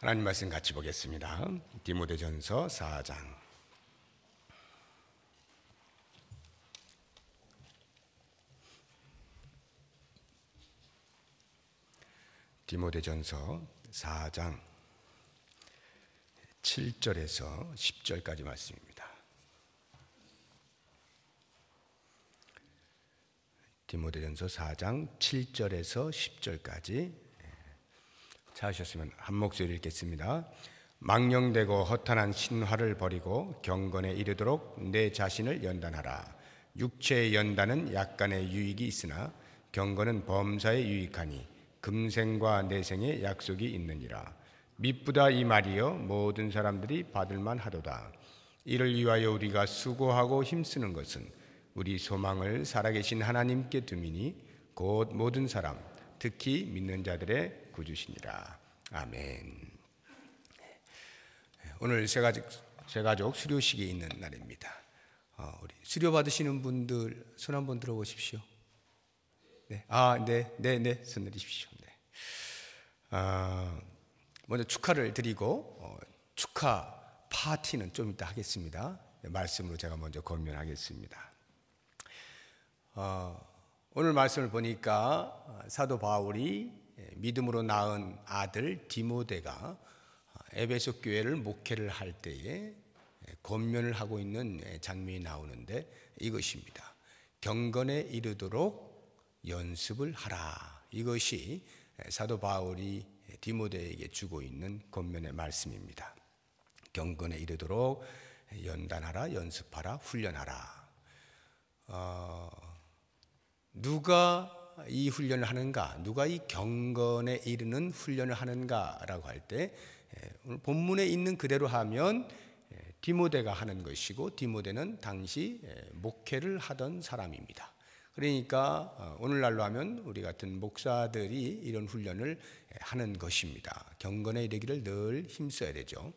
하나님 말씀 같이 보겠습니다. 디모데전서 4장. 디모데전서 4장 7절에서 10절까지 말씀입니다. 디모데전서 4장 7절에서 10절까지 찾으셨으면 한 목소리 읽겠습니다. 망령되고 허탄한 신화를 버리고 경건에 이르도록 내 자신을 연단하라. 육체의 연단은 약간의 유익이 있으나 경건은 범사에 유익하니 금생과 내생의 약속이 있느니라. 미쁘다 이 말이여 모든 사람들이 받을만 하도다. 이를 위하여 우리가 수고하고 힘쓰는 것은 우리 소망을 살아계신 하나님께 두미니 곧 모든 사람 특히 믿는 자들의 구주시니라. 아멘. 오늘 새가족 수료식이 있는 날입니다. 우리 수료 받으시는 분들 손 한번 들어보십시오. 네, 네, 손 내리십시오. 네. 먼저 축하를 드리고 축하 파티는 좀 이따 하겠습니다. 말씀으로 제가 먼저 권면하겠습니다. 오늘 말씀을 보니까 사도 바울이 믿음으로 낳은 아들 디모데가 에베소 교회를 목회를 할 때에 권면을 하고 있는 장면이 나오는데 이것입니다. 경건에 이르도록 연습을 하라. 이것이 사도 바울이 디모데에게 주고 있는 권면의 말씀입니다. 경건에 이르도록 연단하라, 연습하라, 훈련하라. 누가 이 훈련을 하는가? 누가 이 경건에 이르는 훈련을 하는가라고 할 때 오늘 본문에 있는 그대로 하면 디모데가 하는 것이고 디모데는 당시 목회를 하던 사람입니다. 그러니까 오늘날로 하면 우리 같은 목사들이 이런 훈련을 하는 것입니다. 경건에 이르기를 늘 힘써야 되죠.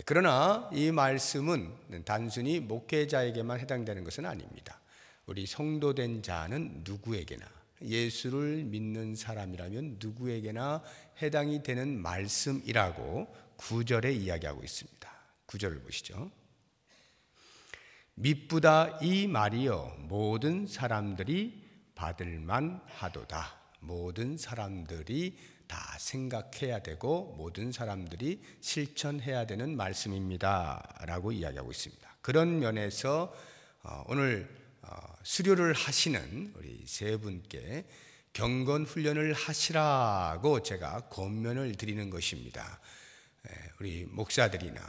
그러나 이 말씀은 단순히 목회자에게만 해당되는 것은 아닙니다. 우리 성도된 자는 누구에게나 예수를 믿는 사람이라면 누구에게나 해당이 되는 말씀이라고 9절에 이야기하고 있습니다. 9절을 보시죠. 미쁘다 이 말이여 모든 사람들이 받을만 하도다. 모든 사람들이 다 생각해야 되고 모든 사람들이 실천해야 되는 말씀입니다 라고 이야기하고 있습니다. 그런 면에서 오늘 수료를 하시는 우리 세 분께 경건 훈련을 하시라고 제가 권면을 드리는 것입니다. 우리 목사들이나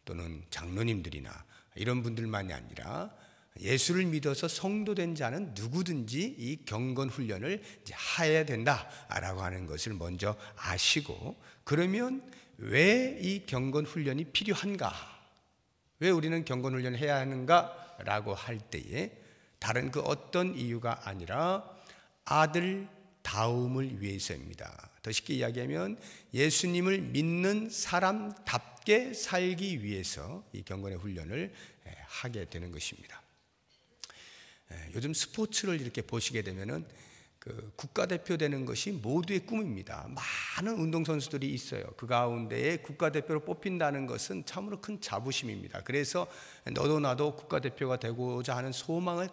또는 장로님들이나 이런 분들만이 아니라 예수를 믿어서 성도된 자는 누구든지 이 경건 훈련을 이제 해야 된다라고 하는 것을 먼저 아시고, 그러면 왜 이 경건 훈련이 필요한가? 왜 우리는 경건 훈련을 해야 하는가라고 할 때에 다른 그 어떤 이유가 아니라 아들다움을 위해서입니다. 더 쉽게 이야기하면 예수님을 믿는 사람답게 살기 위해서 이 경건의 훈련을 하게 되는 것입니다. 요즘 스포츠를 이렇게 보시게 되면은 그 국가대표 되는 것이 모두의 꿈입니다. 많은 운동선수들이 있어요. 그 가운데에 국가대표로 뽑힌다는 것은 참으로 큰 자부심입니다. 그래서 너도 나도 국가대표가 되고자 하는 소망을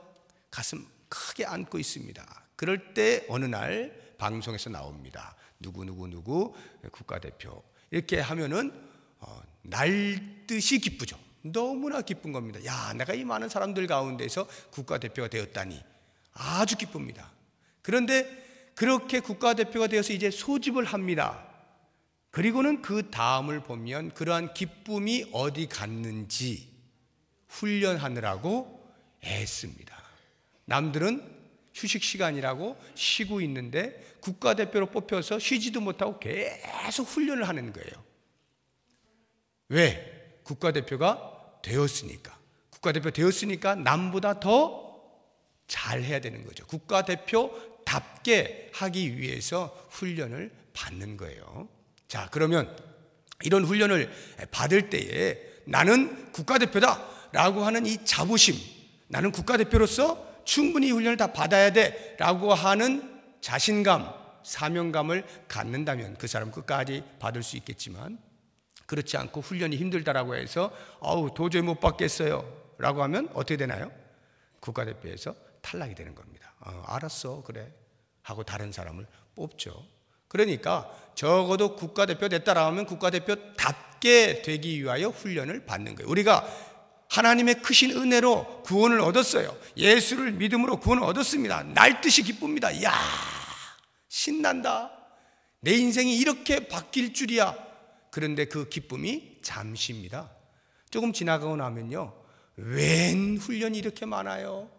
가슴 크게 안고 있습니다. 그럴 때 어느 날 방송에서 나옵니다. 누구 국가대표 이렇게 하면은 날듯이 기쁘죠. 너무나 기쁜 겁니다. 야, 내가 이 많은 사람들 가운데서 국가대표가 되었다니 아주 기쁩니다. 그런데 그렇게 국가대표가 되어서 이제 소집을 합니다. 그리고는 그 다음을 보면 그러한 기쁨이 어디 갔는지 훈련하느라고 애씁니다. 남들은 휴식 시간이라고 쉬고 있는데 국가대표로 뽑혀서 쉬지도 못하고 계속 훈련을 하는 거예요. 왜? 국가대표가 되었으니까. 국가대표 되었으니까 남보다 더 잘해야 되는 거죠. 국가대표답게 하기 위해서 훈련을 받는 거예요. 자, 그러면 이런 훈련을 받을 때에 나는 국가대표다라고 하는 이 자부심, 나는 국가대표로서 충분히 훈련을 다 받아야 돼라고 하는 자신감 사명감을 갖는다면 그 사람 끝까지 받을 수 있겠지만, 그렇지 않고 훈련이 힘들다라고 해서 도저히 못 받겠어요 라고 하면 어떻게 되나요? 국가대표에서 탈락이 되는 겁니다. 알았어, 그래 하고 다른 사람을 뽑죠. 그러니까 적어도 국가대표 됐다라 하면 국가대표답게 되기 위하여 훈련을 받는 거예요. 우리가 하나님의 크신 은혜로 구원을 얻었어요. 예수를 믿음으로 구원을 얻었습니다. 날듯이 기쁩니다. 이야, 신난다. 내 인생이 이렇게 바뀔 줄이야. 그런데 그 기쁨이 잠시입니다. 조금 지나가고 나면요, 웬 훈련이 이렇게 많아요.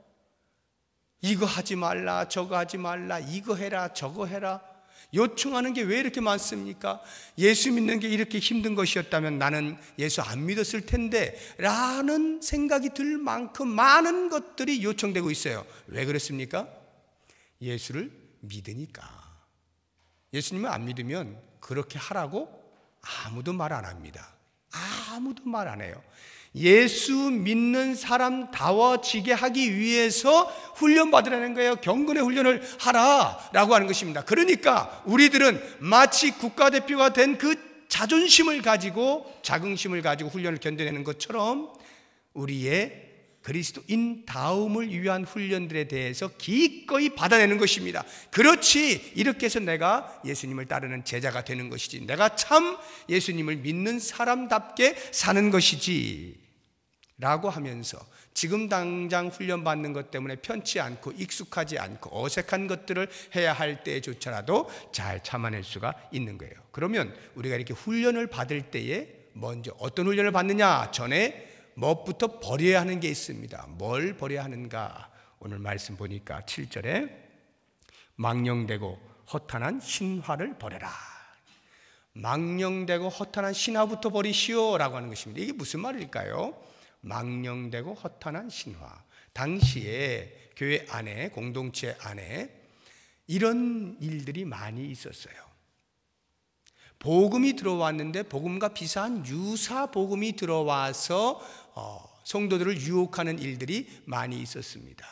이거 하지 말라, 저거 하지 말라, 이거 해라, 저거 해라. 요청하는 게 왜 이렇게 많습니까? 예수 믿는 게 이렇게 힘든 것이었다면 나는 예수 안 믿었을 텐데 라는 생각이 들 만큼 많은 것들이 요청되고 있어요. 왜 그렇습니까? 예수를 믿으니까. 예수님을 안 믿으면 그렇게 하라고 아무도 말 안 합니다. 아무도 말 안 해요. 예수 믿는 사람다워지게 하기 위해서 훈련받으라는 거예요. 경건의 훈련을 하라라고 하는 것입니다. 그러니까 우리들은 마치 국가대표가 된 그 자존심을 가지고, 자긍심을 가지고 훈련을 견뎌내는 것처럼 우리의 그리스도인 다움을 위한 훈련들에 대해서 기꺼이 받아내는 것입니다. 그렇지, 이렇게 해서 내가 예수님을 따르는 제자가 되는 것이지, 내가 참 예수님을 믿는 사람답게 사는 것이지 라고 하면서 지금 당장 훈련받는 것 때문에 편치 않고 익숙하지 않고 어색한 것들을 해야 할 때조차라도 잘 참아낼 수가 있는 거예요. 그러면 우리가 이렇게 훈련을 받을 때에 먼저 어떤 훈련을 받느냐? 전에 무엇부터 버려야 하는 게 있습니다. 뭘 버려야 하는가? 오늘 말씀 보니까 7절에 망령되고 허탄한 신화를 버려라. 망령되고 허탄한 신화부터 버리시오 라고 하는 것입니다. 이게 무슨 말일까요? 망령되고 허탄한 신화. 당시에 교회 안에, 공동체 안에 이런 일들이 많이 있었어요. 복음이 들어왔는데 복음과 비슷한 유사 복음이 들어와서 성도들을 유혹하는 일들이 많이 있었습니다.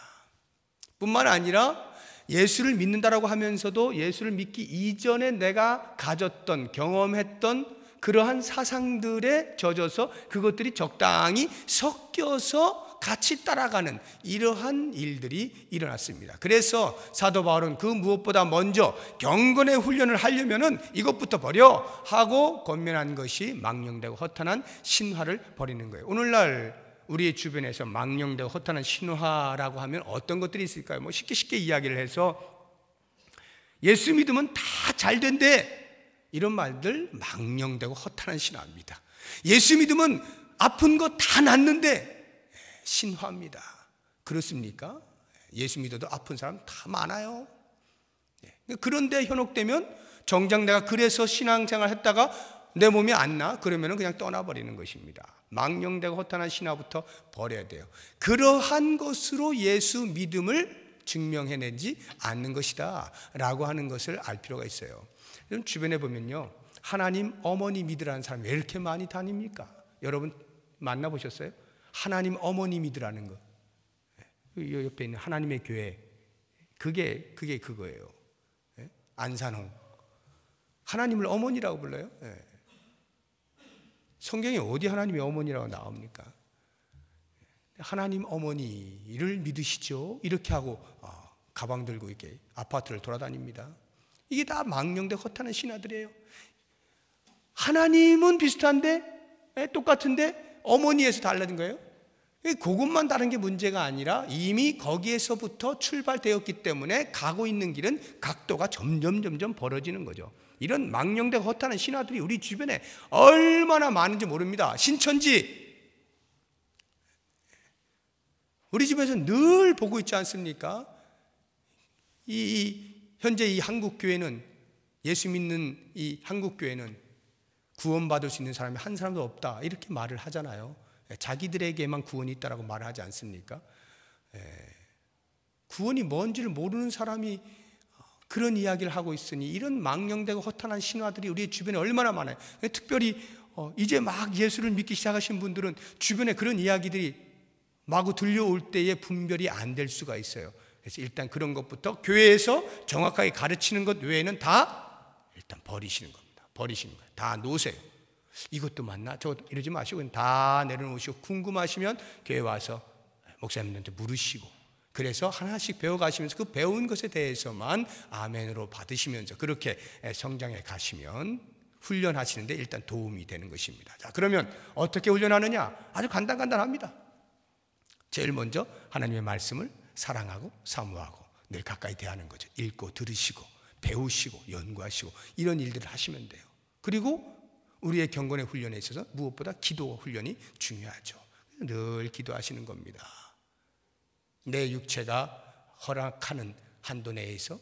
뿐만 아니라 예수를 믿는다라고 하면서도 예수를 믿기 이전에 내가 가졌던, 경험했던 그러한 사상들에 젖어서 그것들이 적당히 섞여서 같이 따라가는 이러한 일들이 일어났습니다. 그래서 사도 바울은 그 무엇보다 먼저 경건의 훈련을 하려면은 이것부터 버려 하고 권면한 것이 망령되고 허탄한 신화를 버리는 거예요. 오늘날 우리의 주변에서 망령되고 허탄한 신화라고 하면 어떤 것들이 있을까요? 쉽게 이야기를 해서 예수 믿으면 다 잘 된대, 이런 말들 망령되고 허탄한 신화입니다. 예수 믿으면 아픈 거 다 낫는데 신화입니다. 그렇습니까? 예수 믿어도 아픈 사람 다 많아요. 그런데 현혹되면 정작 내가 그래서 신앙생활 했다가 내 몸이 안 나? 그러면 그냥 떠나버리는 것입니다. 망령되고 허탄한 신화부터 버려야 돼요. 그러한 것으로 예수 믿음을 증명해내지 않는 것이다 라고 하는 것을 알 필요가 있어요. 주변에 보면요, 하나님 어머니 믿으라는 사람이 왜 이렇게 많이 다닙니까? 여러분 만나보셨어요? 하나님 어머니 믿으라는 거. 옆에 있는 하나님의 교회, 그게 그거예요. 안산홍, 하나님을 어머니라고 불러요. 성경에 어디 하나님의 어머니라고 나옵니까? 하나님 어머니를 믿으시죠? 이렇게 하고 가방 들고 이렇게 아파트를 돌아다닙니다. 이게 다 망령되고 허탄한 신화들이에요. 하나님은 비슷한데 똑같은데 어머니에서 달라진 거예요. 그것만 다른 게 문제가 아니라 이미 거기에서부터 출발되었기 때문에 가고 있는 길은 각도가 점점 벌어지는 거죠. 이런 망령되고 허탄한 신화들이 우리 주변에 얼마나 많은지 모릅니다. 신천지, 우리 집에서 늘 보고 있지 않습니까? 현재 이 한국교회는, 예수 믿는 이 한국교회는 구원받을 수 있는 사람이 한 사람도 없다, 이렇게 말을 하잖아요. 자기들에게만 구원이 있다라고 말하지 않습니까? 구원이 뭔지를 모르는 사람이 그런 이야기를 하고 있으니 이런 망령되고 허탄한 신화들이 우리 주변에 얼마나 많아요. 특별히 이제 막 예수를 믿기 시작하신 분들은 주변에 그런 이야기들이 마구 들려올 때에 분별이 안 될 수가 있어요. 그래서 일단 그런 것부터 교회에서 정확하게 가르치는 것 외에는 다 일단 버리시는 겁니다. 버리시는 거예요. 다 놓으세요. 이것도 맞나? 저것도 이러지 마시고 다 내려놓으시고 궁금하시면 교회 와서 목사님들한테 물으시고 그래서 하나씩 배워가시면서 그 배운 것에 대해서만 아멘으로 받으시면서 그렇게 성장해 가시면 훈련하시는데 일단 도움이 되는 것입니다. 자, 그러면 어떻게 훈련하느냐? 아주 간단합니다. 제일 먼저 하나님의 말씀을 사랑하고 사모하고 늘 가까이 대하는 거죠. 읽고 들으시고 배우시고 연구하시고 이런 일들을 하시면 돼요. 그리고 우리의 경건의 훈련에 있어서 무엇보다 기도 훈련이 중요하죠. 늘 기도하시는 겁니다. 내 육체가 허락하는 한도 내에서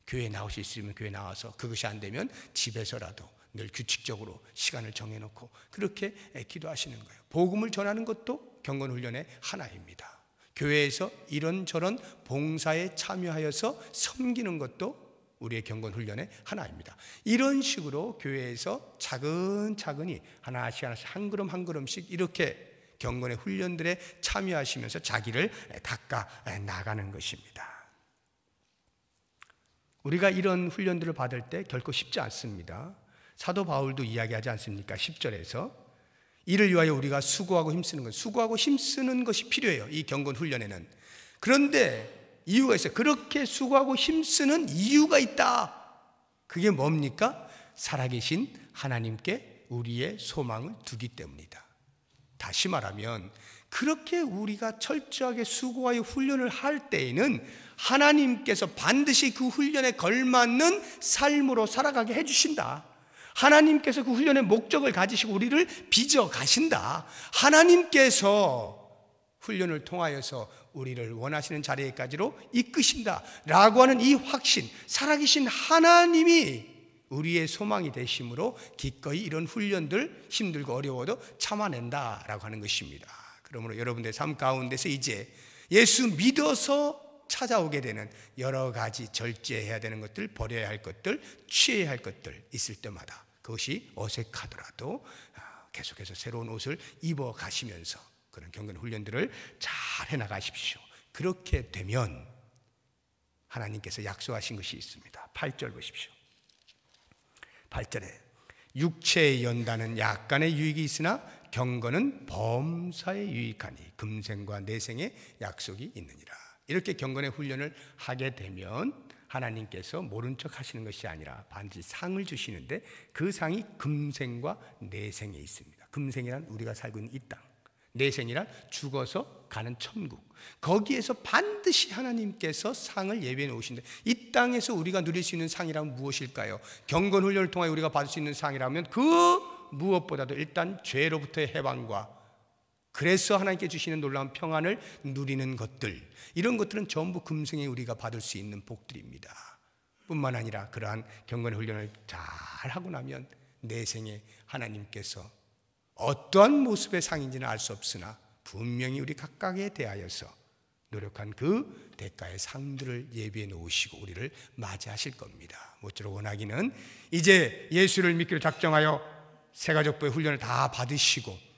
교회에 나오실 수 있으면 교회에 나와서 그것이 안 되면 집에서라도 늘 규칙적으로 시간을 정해놓고 그렇게 기도하시는 거예요. 복음을 전하는 것도 경건훈련의 하나입니다. 교회에서 이런저런 봉사에 참여하여서 섬기는 것도 우리의 경건훈련의 하나입니다. 이런 식으로 교회에서 차근차근히 하나씩 한 걸음 한 걸음씩 이렇게 경건의 훈련들에 참여하시면서 자기를 닦아 나가는 것입니다. 우리가 이런 훈련들을 받을 때 결코 쉽지 않습니다. 사도 바울도 이야기하지 않습니까? 10절에서 이를 위하여 우리가 수고하고 힘쓰는 것, 수고하고 힘쓰는 것이 필요해요. 이 경건 훈련에는. 그런데 이유가 있어요. 그렇게 수고하고 힘쓰는 이유가 있다. 그게 뭡니까? 살아계신 하나님께 우리의 소망을 두기 때문이다. 다시 말하면 그렇게 우리가 철저하게 수고하여 훈련을 할 때에는 하나님께서 반드시 그 훈련에 걸맞는 삶으로 살아가게 해주신다. 하나님께서 그 훈련의 목적을 가지시고 우리를 빚어 가신다. 하나님께서 훈련을 통하여서 우리를 원하시는 자리에까지로 이끄신다 라고 하는 이 확신, 살아계신 하나님이 우리의 소망이 되심으로 기꺼이 이런 훈련들 힘들고 어려워도 참아낸다라고 하는 것입니다. 그러므로 여러분들의 삶 가운데서 이제 예수 믿어서 찾아오게 되는 여러 가지 절제해야 되는 것들, 버려야 할 것들, 취해야 할 것들 있을 때마다 그것이 어색하더라도 계속해서 새로운 옷을 입어 가시면서 그런 경건 훈련들을 잘 해나가십시오. 그렇게 되면 하나님께서 약속하신 것이 있습니다. 8절 보십시오. 8절에 육체의 연단은 약간의 유익이 있으나 경건은 범사에 유익하니 금생과 내생의 약속이 있느니라. 이렇게 경건의 훈련을 하게 되면 하나님께서 모른 척 하시는 것이 아니라 반드시 상을 주시는데 그 상이 금생과 내생에 있습니다. 금생이란 우리가 살고 있는 이 땅, 내생이란 죽어서 가는 천국. 거기에서 반드시 하나님께서 상을 예비해 놓으신다. 이 땅에서 우리가 누릴 수 있는 상이라면 무엇일까요? 경건 훈련을 통해 우리가 받을 수 있는 상이라면 그 무엇보다도 일단 죄로부터의 해방과 그래서 하나님께 주시는 놀라운 평안을 누리는 것들, 이런 것들은 전부 금생에 우리가 받을 수 있는 복들입니다. 뿐만 아니라 그러한 경건의 훈련을 잘 하고 나면 내생에 하나님께서 어떠한 모습의 상인지는 알 수 없으나 분명히 우리 각각에 대하여서 노력한 그 대가의 상들을 예비해 놓으시고 우리를 맞이하실 겁니다. 모쪼록 원하기는 이제 예수를 믿기로 작정하여 새가족부의 훈련을 다 받으시고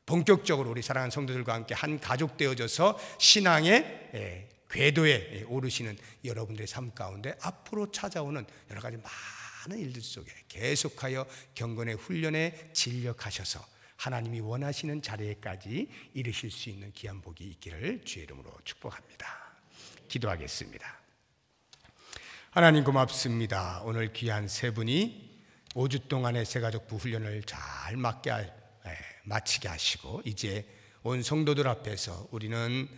본격적으로 우리 사랑하는 성도들과 함께 한 가족 되어져서 신앙의 궤도에 오르시는 여러분들의 삶 가운데 앞으로 찾아오는 여러 가지 많은 일들 속에 계속하여 경건의 훈련에 진력하셔서 하나님이 원하시는 자리에까지 이르실 수 있는 귀한 복이 있기를 주의 이름으로 축복합니다. 기도하겠습니다. 하나님 고맙습니다. 오늘 귀한 세 분이 5주 동안의 새가족부 훈련을 잘 마치게 하시고 이제 온 성도들 앞에서 우리는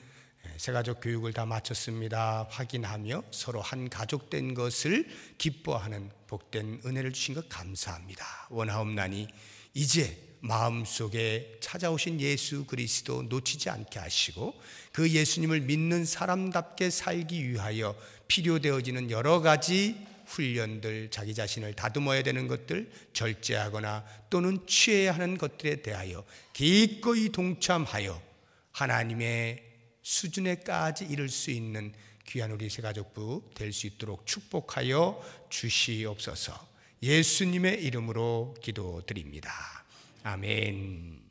새가족 교육을 다 마쳤습니다 확인하며 서로 한 가족 된 것을 기뻐하는 복된 은혜를 주신 것 감사합니다. 원하옵나니 이제 마음속에 찾아오신 예수 그리스도 놓치지 않게 하시고 그 예수님을 믿는 사람답게 살기 위하여 필요되어지는 여러 가지 훈련들, 자기 자신을 다듬어야 되는 것들, 절제하거나 또는 취해야 하는 것들에 대하여 기꺼이 동참하여 하나님의 수준에까지 이를 수 있는 귀한 우리 새가족부 될 수 있도록 축복하여 주시옵소서. 예수님의 이름으로 기도드립니다. 아멘.